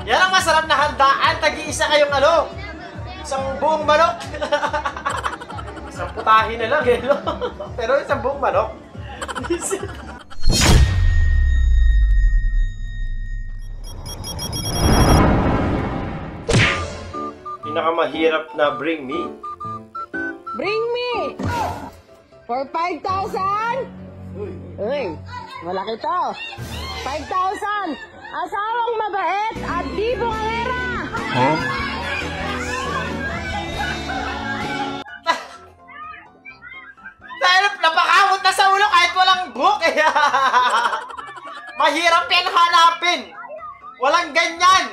Yan ang masarap na handaan. Tagi-isa kayong ano, isang buong manok. Isang putahe na lang eh, no? Pero isang buong manok. Pinakamahirap na bring me. Bring me! For 5,000? Uy, malaki to. 5,000! Asawang mabait at di bungangera! Huh? Dahil napakamot na sa ulo kahit walang book eh. Mahirap yan hanapin. Walang ganyan.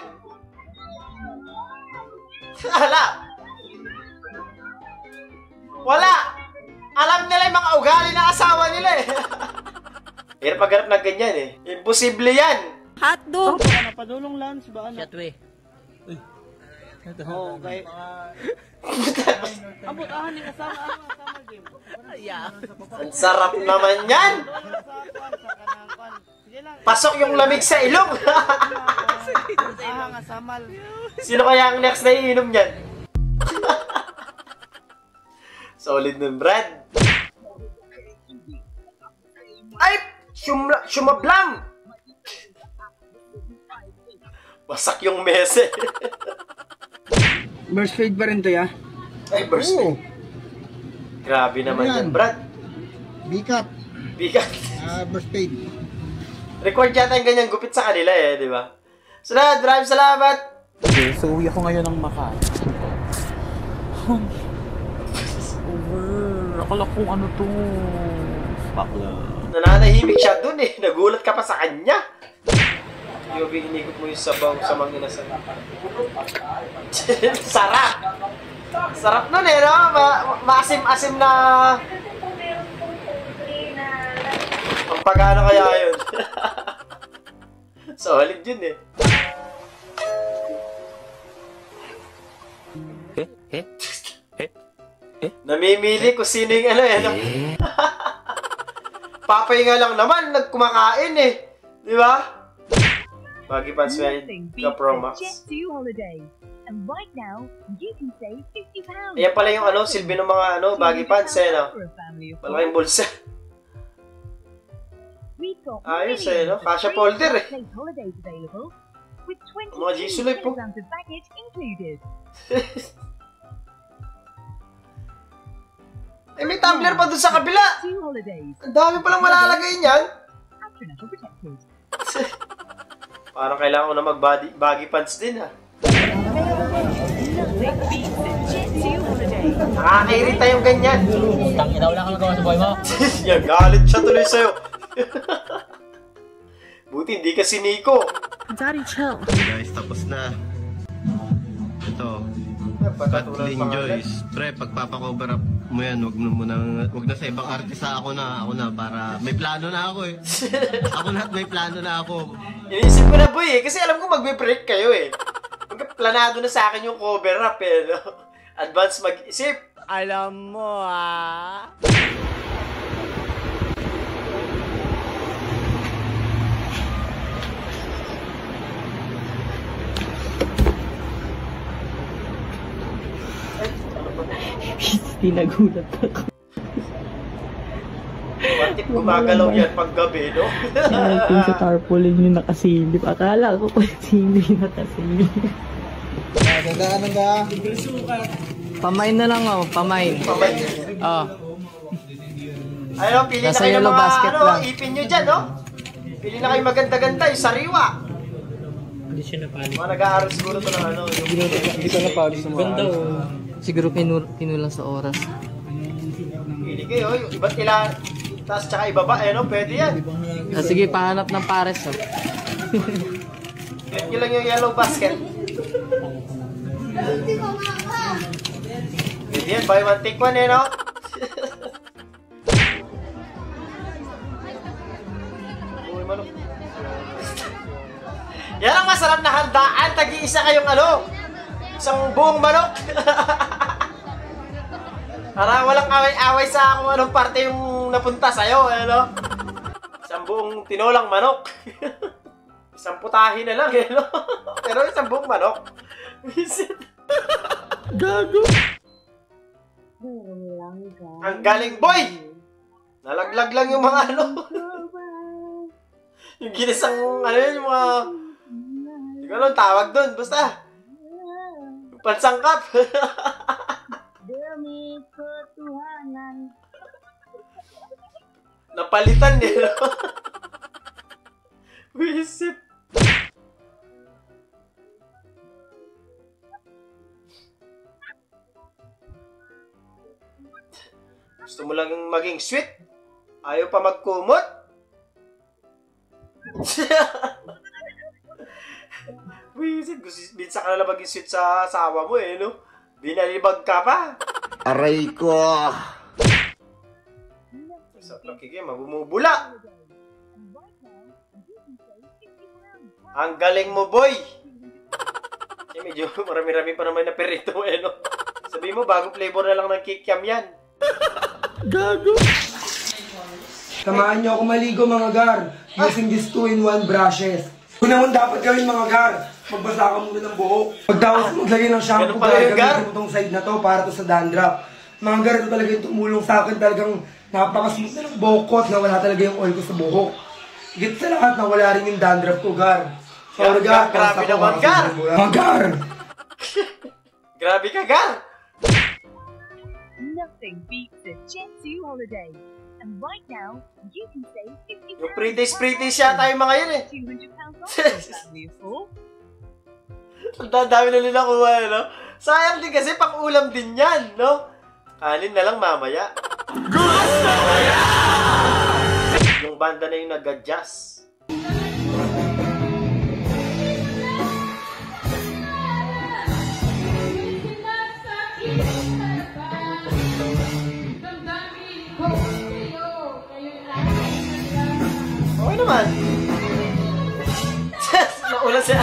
Wala. Alam nila yung mga ugali na asawa nila eh. Hirap pagharap na ganyan eh. Imposible yan. Hotdog! Napadulong lunch ba ano? Siyatwe. Oo, kay... Abot, ni kasama game. Ang sarap naman yan. Pasok yung lamig sa ilong. Nga samal. Sino kaya ang next na iinom niyan? Solid nun, Brad. Ay! Sumablam! Wasak yung mese. Burst fade pa rin to, ya? Ay, burst fade. Grabe naman yan, Brad. Bikat. Bigat. Burst fade. Record yata yung ganyang gupit sa kanila eh, di ba? Maraming salamat! Okay, so uwi ako ngayon ng Makati. Over. Akala kong ano to. Fuck lang. Nananahimik siya dun eh. Nagulat ka pa sa kanya. Yobi, inikot mo yung sabaw sa mga inasal. Sarap! Sarap nun eh, no? Maasim-asim na... Ang pagano kaya yun? Solid yun eh. Namimili kung sino yung ano eh, no? Papay nga lang naman, nagkumakain eh. Di ba? Baggy Pants ka Pro Max. Ayan pala yung ano, silbi ng mga ano, Baggy Pants eh, no? Malaking bulsa. Ayos eh, no? Kasha folder eh. Mga G-Suloy po. Eh, may tumbler pa dun sa kabila. Ang dami palang malalagay niyan. Parang kailangan ko na mag-baggy pants din, ha? Nakakairita yung ganyan. Tangina, wala kang magawa sa buhay mo. Yan, galit siya tuloy sa'yo. Buti hindi ka si Nico. Daddy, chill. Guys, tapos na. Ito. Cut Clean Joyce. Pre, pagpapakover up mo yan, wag na sa ibang artista. Ako na para may plano na ako eh. May plano na ako. Iniisip ko na, boy eh, kasi alam ko magbe-break kayo eh. Planado na sa akin yung cover up eh, no? Advance mag-isip. Alam mo ah. Tinagulat ako. Bakit gumagalaw yan pag gabi, no? Natin sa tarpaulin yung nakasilip. Akala ko kung sino yung nakasilip. Ganda. Pamain na lang ako, pamain. Oh. Ayun, pili na Nasa kayo ng yellow mga basket ano, lang. ipin nyo dyan, no? Pili na kayo maganda-ganda, yung sariwa. Hindi siya napali. Mga nag-aaral siguro ito ng ano. Hindi ko na pawis mo. Ganda o. Siguro pinulang sa oras. Pili kayo, yung iba't ilan. Tapos tsaka ibaba, eh, no? Pwede yan. Sige, pahanap ng pares. Oh. Click nyo lang yung yellow basket. Pwede yan, buy one take one, eh, no? Uy, manok. Yan ang masarap na handaan. Tagi-isa kayong ano, isang buong manok. Para walang away-away sa kung anong parte yung napunta sa'yo, ano? Isang buong tinolang manok. Isang putahe na lang eh, no? Pero isang buong manok. Visit. Gago! Ang galing, boy! Nalaglag lang yung mga ano. Yung ginisang, ano yun, yung mga... Hindi ko alam, tawag doon, basta. Yung pansangkap. Napalitan niya, no? Visit. Gusto mo lang maging sweet? Ayaw pa magkumot? Visit, binsa ka na lang maging sweet sa asawa mo eh, no? Binalibag ka pa. Aray ko! Sa nakikita, bumubula. Ang galing mo, boy! Eh, medyo marami-rami pa naman na perito eh, no? Sabi mo, bagong flavor na lang ng kikiam yan. Gago! Samahan niyo ako maligo mga gar, using this 2-in-1 brushes. Una mong dapat gawin mga gar, magbasa ka muna ng buhok. Pagtapos maglagay ng shampoo, gamitin mo itong side na to para to sa dandruff. Mga gar, ito talaga yung tumulong sa akin, talagang napakasmooth na ng buhok ko at nawala talaga yung oil ko sa buhok. Higit sa lahat, nawala rin yung dandruff ko, gar. Sorry gar, grabe naman, gar! Mga gar! Grabe ka, gar! Nothing beats a Jet2 holiday. And right now, you can save 50 Yung pretty yata yung mga yun eh. £200 off for a family of 4. Ang dami na nila kuha, no? Sayang din kasi pang ulam din yan, no? Kanin na lang mamaya. Gusto mo yan! Yung banda na yung nag-adjust. Okay naman. Naulan siya.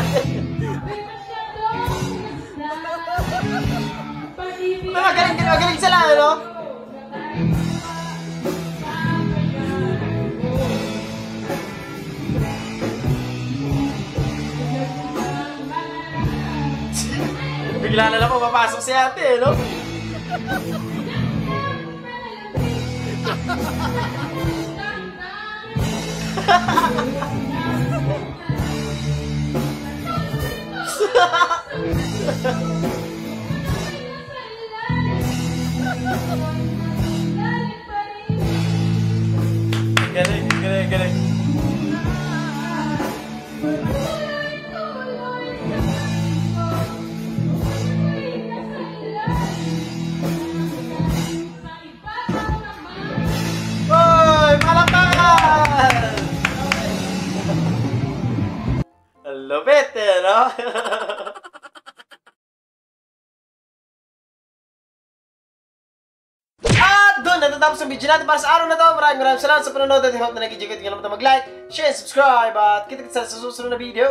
Magaling sila, no? Bigla na lang pumapasok si ate, no? Galing. Hoy, palakpakan! Lupit, eh, no? Doon, natatapos ang video natin para sa araw na to. Maraming salamat sa panonood at hope na nag-enjoy kayo. Tingnan mo mag-like, share, subscribe at kita-kita sa susunod na video.